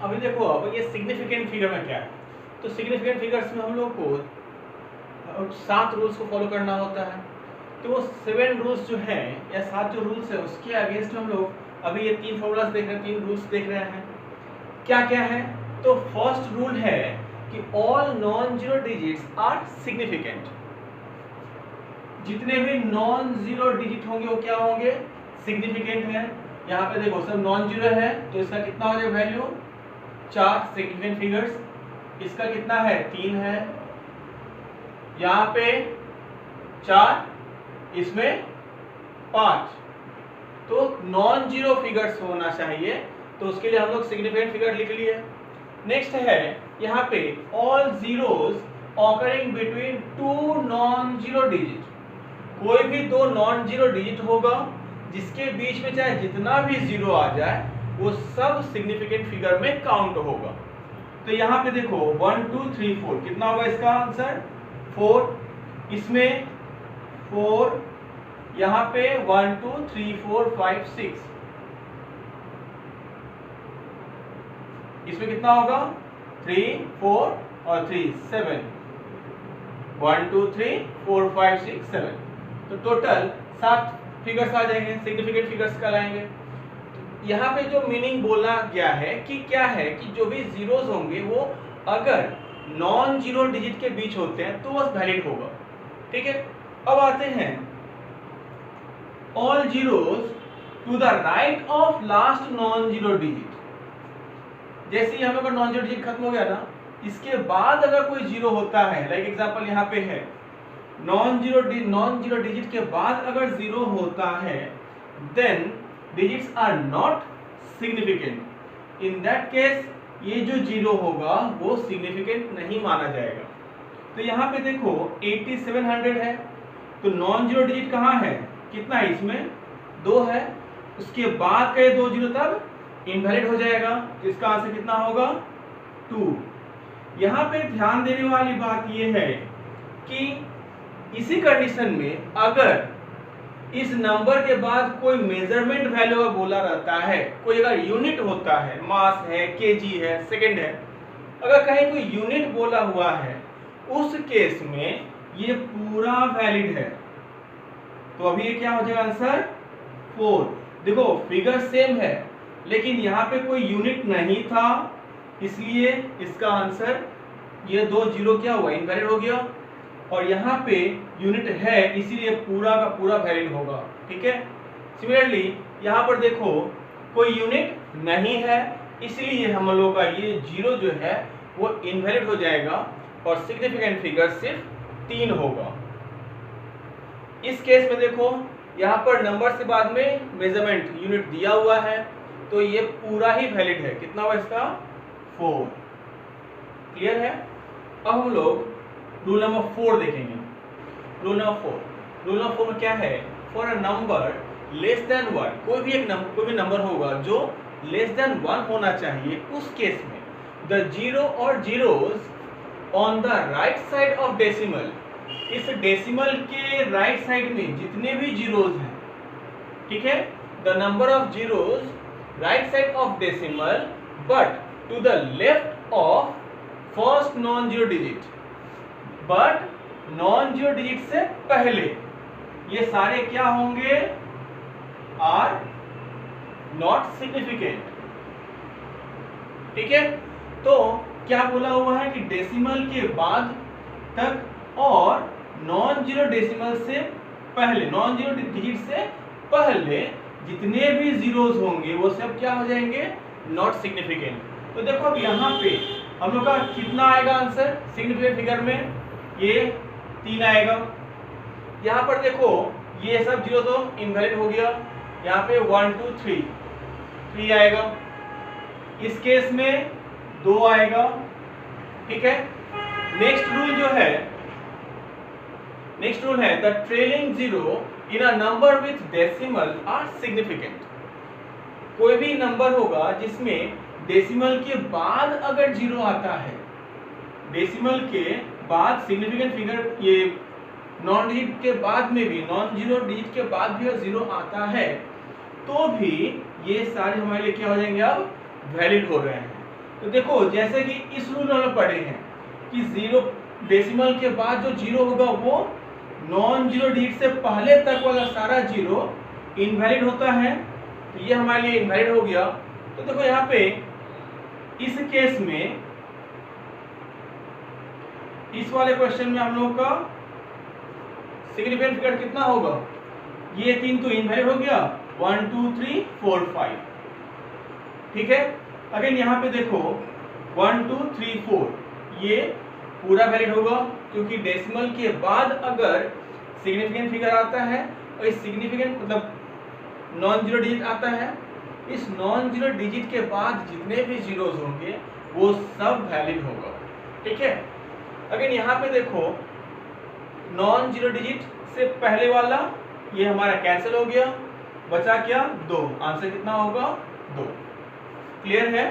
अभी देखो अब ये सिग्निफिकेंट फिगर में क्या है, तो सिग्निफिकेंट फिगर्स में हम लोग को 7 रूल्स को फॉलो करना होता है। तो वो 7 रूल्स जो हैं या 7 जो रूल्स है उसके अगेंस्ट हम लोग अभी ये 3 फॉर्मूलाज देख रहे हैं, 3 रूल्स देख रहे हैं। क्या क्या है? तो फर्स्ट रूल है कि all non zero digits are significant. जितने भी नॉन जीरो डिजिट होंगे वो क्या होंगे? सिग्निफिकेंट है। यहाँ पे देखो सब नॉन जीरो है तो इसका कितना हो जाएगा वैल्यू? 4 significant figures. इसका कितना है? 3 है। यहाँ पे 4, इसमें 5। तो नॉन जीरो फिगर्स होना चाहिए, तो उसके लिए हम लोग सिग्निफिकेंट फिगर लिख लिए। नेक्स्ट है यहाँ पे all zeros occurring between 2 non zero digit. कोई भी 2 नॉन जीरो डिजिट होगा जिसके बीच में चाहे जितना भी जीरो आ जाए वो सब सिग्निफिकेंट फिगर में काउंट होगा। तो यहाँ पे देखो 1 2 3 4 कितना होगा इसका आंसर? 4। इसमें 4, यहाँ पे 1 2 3 4 5 6, इसमें कितना होगा? 3 4 और 3 7, 1 2 3 4 5 6 7। तो टोटल 7 फिगर्स आ जाएंगे, सिग्निफिकेंट फिगर्स कहलाएंगे। यहाँ पे जो मीनिंग बोला गया है कि क्या है कि जो भी जीरोस होंगे वो अगर नॉन जीरो डिजिट के बीच होते हैं तो वो वैलिड होगा। ठीक है, अब आते हैं all zeros to the right of last non zero digit. जैसे ही हम लोग का नॉन जीरो डिजिट खत्म हो गया ना, इसके बाद अगर कोई जीरो होता है, लाइक एग्जांपल यहाँ पे है नॉन जीरो डिजिट के बाद अगर जीरो होता है then digits are not significant. In that case ये जो जीरो होगा वो सिग्निफिकेंट नहीं माना जाएगा। तो यहाँ पे देखो 8700 है, तो नॉन जीरो डिजिट कहाँ है? कितना है? इसमें 2 है। उसके बाद का 2 जीरो तब इनवैलिड हो जाएगा। इसका आंसर कितना होगा? 2। यहाँ पे ध्यान देने वाली बात ये है कि इसी कंडीशन में अगर इस नंबर के बाद कोई मेजरमेंट वैल्यू का बोला रहता है, कोई अगर यूनिट होता है, मास है, केजी है, सेकंड है, अगर कहीं कोई यूनिट बोला हुआ है उस केस में ये पूरा वैलिड है। तो अभी ये क्या हो जाएगा आंसर? 4। देखो फिगर सेम है लेकिन यहाँ पे कोई यूनिट नहीं था, इसलिए इसका आंसर ये 2 जीरो क्या हुआ? इनवैलिड हो गया। और यहाँ पे यूनिट है इसीलिए पूरा का पूरा वैलिड होगा। ठीक है, सिमिलरली यहाँ पर देखो कोई यूनिट नहीं है इसलिए हम लोग का ये जीरो जो है वो इनवैलिड हो जाएगा और सिग्निफिकेंट फिगर सिर्फ 3 होगा। इस केस में देखो यहाँ पर नंबर से बाद में मेजरमेंट यूनिट दिया हुआ है तो ये पूरा ही वैलिड है। कितना हुआ इसका? 4। क्लियर है? अब हम लोग रूल नंबर 4 देखेंगे। रूल नंबर 4 में क्या है? For a number less than 1, कोई भी नंबर होगा जो लेस देन 1 होना चाहिए, उस केस में द जीरो और zeros on the right side of decimal, इस डेसिमल के राइट साइड में जितने भी जीरोस हैं, ठीक है, the number of zeros right side of decimal but to the left of first non zero digit, but non zero digit से पहले, ये सारे क्या होंगे? Are not significant. ठीक है, तो क्या बोला हुआ है कि डेसिमल के बाद तक और नॉन जीरो डेसिमल से पहले, नॉन जीरो डिजिट से पहले जितने भी जीरोस होंगे वो सब क्या हो जाएंगे? Not significant. तो देखो अब यहाँ पे हम लोग का कितना आएगा आंसर सिग्निफिकेंट फिगर में? ये 3 आएगा। यहाँ पर देखो ये सब जीरो तो इनवैलिड हो गया, यहाँ पे 1 2 3 आएगा। इस केस में 2 आएगा। ठीक है, नेक्स्ट रूल है the trailing zero in a number with decimal are significant. कोई भी नंबर होगा जिसमें डेसिमल के बाद अगर जीरो आता है, डेसिमल के बाद सिग्निफिकेंट फिगर, ये नॉन डिजिट के बाद में भी, नॉन जीरो डिजिट के बाद भी अगर जीरो आता है तो भी ये सारे हमारे लिए क्या हो जाएंगे? अब वैलिड हो रहे हैं। तो देखो जैसे कि इस रूल में हम पढ़े हैं कि जीरो डेसिमल के बाद जो जीरो होगा वो नॉन जीरो डिजिट से पहले तक वाला सारा जीरो इनवैलिड होता है। तो ये हमारे लिए इनवैलिड हो गया। तो देखो यहाँ पे इस केस में, इस वाले क्वेश्चन में हम लोगों का सिग्निफिकेंट फिगर कितना होगा, ये 3 तो इनवैलिड हो गया, 1 2 3 4 5, ठीक है। अगेन यहाँ पे देखो 1 2 3 4 ये पूरा वैलिड होगा, क्योंकि डेसिमल के बाद अगर सिग्निफिकेंट फिगर आता है और इस सिग्निफिकेंट मतलब नॉन जीरो डिजिट आता है, इस नॉन जीरो डिजिट के बाद जितने भी जीरोस होंगे वो सब वैलिड होगा, ठीक है। अगेन यहाँ पे देखो नॉन जीरो डिजिट से पहले वाला ये हमारा कैंसिल हो गया, बचा क्या 2, आंसर कितना होगा 2। क्लियर है।